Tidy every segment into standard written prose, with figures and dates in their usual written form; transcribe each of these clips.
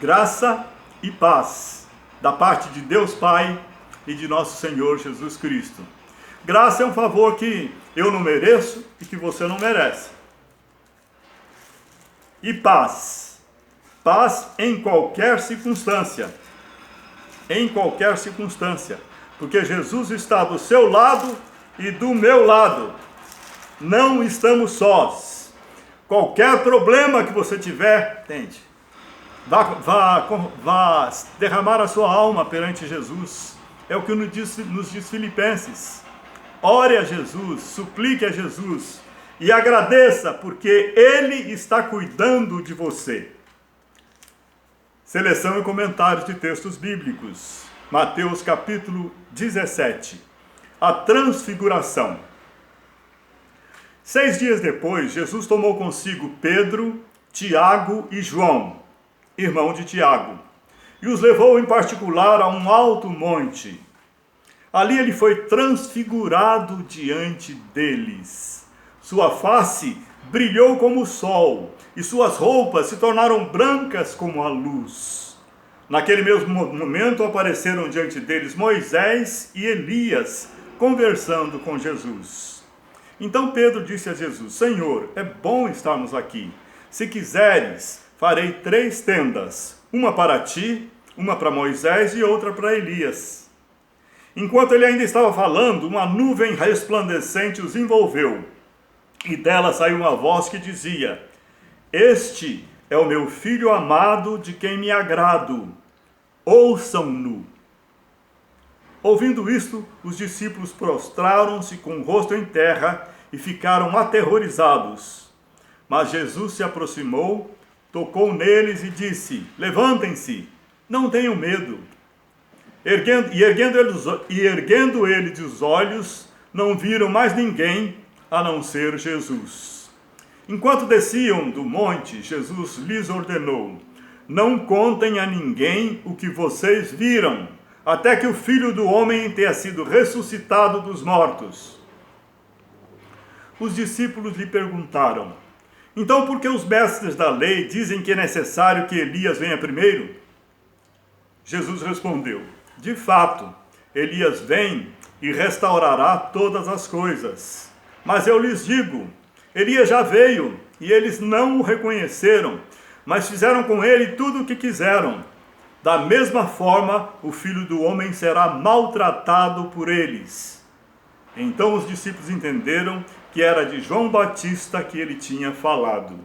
Graça e paz da parte de Deus Pai e de nosso Senhor Jesus Cristo. Graça é um favor que eu não mereço e que você não merece. E paz. Paz em qualquer circunstância. Em qualquer circunstância. Porque Jesus está do seu lado e do meu lado. Não estamos sós. Qualquer problema que você tiver, tente. Vá derramar a sua alma perante Jesus. É o que nos diz Filipenses. Ore a Jesus, suplique a Jesus e agradeça, porque Ele está cuidando de você. Seleção e comentários de textos bíblicos. Mateus capítulo 17. A transfiguração. 6 dias depois, Jesus tomou consigo Pedro, Tiago e João, irmão de Tiago, e os levou em particular a um alto monte. Ali ele foi transfigurado diante deles. Sua face brilhou como o sol, e suas roupas se tornaram brancas como a luz. Naquele mesmo momento apareceram diante deles Moisés e Elias, conversando com Jesus. Então Pedro disse a Jesus: Senhor, é bom estarmos aqui. Se quiseres, farei 3 tendas, uma para ti, uma para Moisés e outra para Elias. Enquanto ele ainda estava falando, uma nuvem resplandecente os envolveu, e dela saiu uma voz que dizia: Este é o meu filho amado, de quem me agrado. Ouçam-no. Ouvindo isto, os discípulos prostraram-se com o rosto em terra e ficaram aterrorizados. Mas Jesus se aproximou, tocou neles e disse: Levantem-se, não tenham medo. Erguendo eles os olhos, não viram mais ninguém a não ser Jesus. Enquanto desciam do monte, Jesus lhes ordenou: Não contem a ninguém o que vocês viram, até que o Filho do Homem tenha sido ressuscitado dos mortos. Os discípulos lhe perguntaram: Então por que os mestres da lei dizem que é necessário que Elias venha primeiro? Jesus respondeu: De fato, Elias vem e restaurará todas as coisas. Mas eu lhes digo, Elias já veio e eles não o reconheceram, mas fizeram com ele tudo o que quiseram. Da mesma forma, o Filho do Homem será maltratado por eles. Então os discípulos entenderam que era de João Batista que ele tinha falado.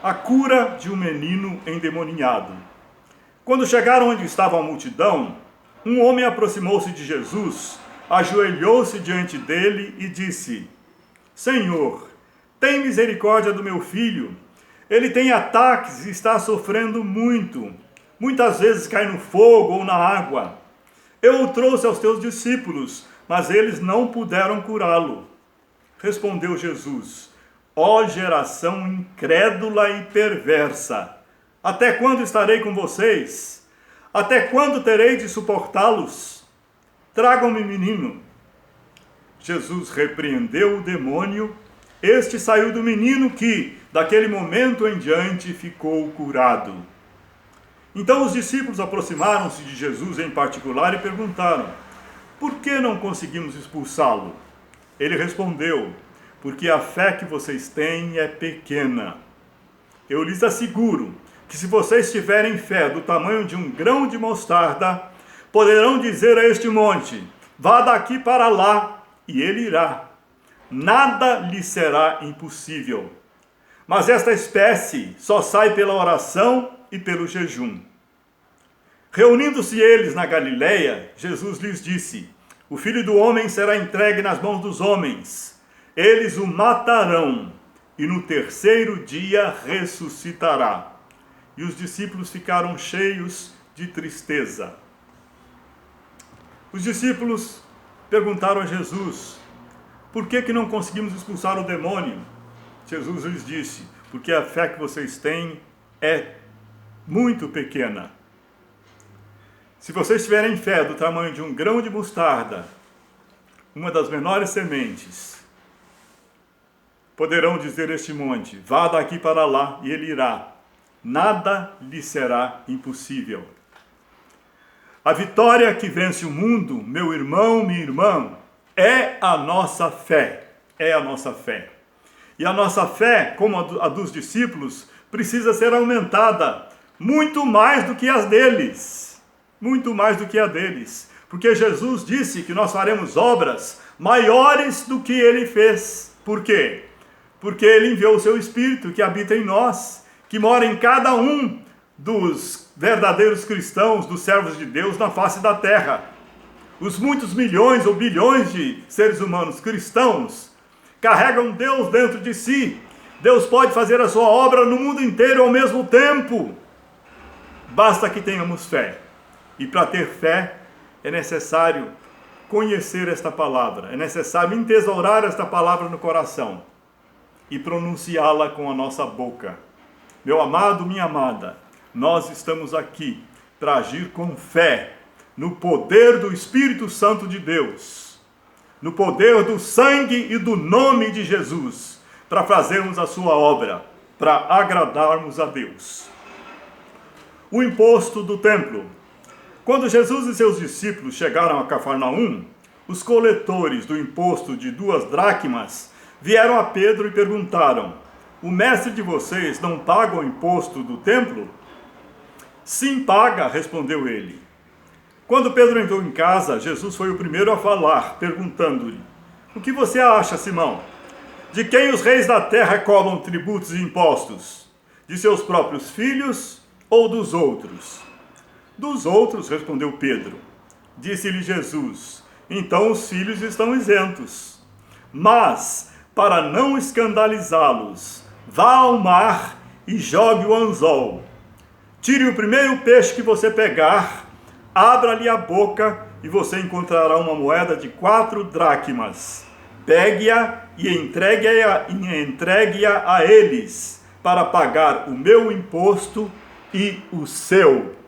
A cura de um menino endemoniado. Quando chegaram onde estava a multidão, um homem aproximou-se de Jesus, ajoelhou-se diante dele e disse: Senhor, tem misericórdia do meu filho. Ele tem ataques e está sofrendo muito. Muitas vezes cai no fogo ou na água. Eu o trouxe aos teus discípulos, mas eles não puderam curá-lo. Respondeu Jesus: Ó geração incrédula e perversa, até quando estarei com vocês? Até quando terei de suportá-los? Tragam-me menino. Jesus repreendeu o demônio. Este saiu do menino que, daquele momento em diante, ficou curado. Então os discípulos aproximaram-se de Jesus em particular e perguntaram: Por que não conseguimos expulsá-lo? Ele respondeu: Porque a fé que vocês têm é pequena. Eu lhes asseguro que se vocês tiverem fé do tamanho de um grão de mostarda, poderão dizer a este monte: Vá daqui para lá, e ele irá. Nada lhe será impossível. Mas esta espécie só sai pela oração e pelo jejum. Reunindo-se eles na Galileia, Jesus lhes disse: O Filho do Homem será entregue nas mãos dos homens. Eles o matarão, e no 3º dia ressuscitará. E os discípulos ficaram cheios de tristeza. Os discípulos perguntaram a Jesus: Por que não conseguimos expulsar o demônio? Jesus lhes disse: Porque a fé que vocês têm é muito pequena. Se vocês tiverem fé do tamanho de um grão de mostarda, uma das menores sementes, poderão dizer a este monte: Vá daqui para lá, e ele irá. nada lhe será impossível. A vitória que vence o mundo, meu irmão, minha irmã, é a nossa fé. É a nossa fé. E a nossa fé, como a dos discípulos, precisa ser aumentada muito mais do que as deles. Muito mais do que a deles. Porque Jesus disse que nós faremos obras maiores do que ele fez. Por quê? Porque ele enviou o seu Espírito que habita em nós, que mora em cada um dos verdadeiros cristãos, dos servos de Deus na face da terra. Os muitos milhões ou bilhões de seres humanos cristãos carregam Deus dentro de si. Deus pode fazer a sua obra no mundo inteiro ao mesmo tempo. Basta que tenhamos fé. E para ter fé é necessário conhecer esta palavra, é necessário entesourar esta palavra no coração e pronunciá-la com a nossa boca. Meu amado, minha amada, nós estamos aqui para agir com fé no poder do Espírito Santo de Deus, no poder do sangue e do nome de Jesus, para fazermos a sua obra, para agradarmos a Deus. O imposto do templo. Quando Jesus e seus discípulos chegaram a Cafarnaum, os coletores do imposto de 2 dracmas vieram a Pedro e perguntaram: o mestre de vocês não paga o imposto do templo? Sim, paga, respondeu ele. Quando Pedro entrou em casa, Jesus foi o primeiro a falar, perguntando-lhe: o que você acha, Simão? De quem os reis da terra cobram tributos e impostos? De seus próprios filhos ou dos outros? Dos outros, respondeu Pedro. Disse-lhe Jesus: então os filhos estão isentos. Mas, para não escandalizá-los, vá ao mar e jogue o anzol. Tire o primeiro peixe que você pegar, abra-lhe a boca e você encontrará uma moeda de 4 dracmas. Pegue-a e entregue-a a eles, para pagar o meu imposto e o seu.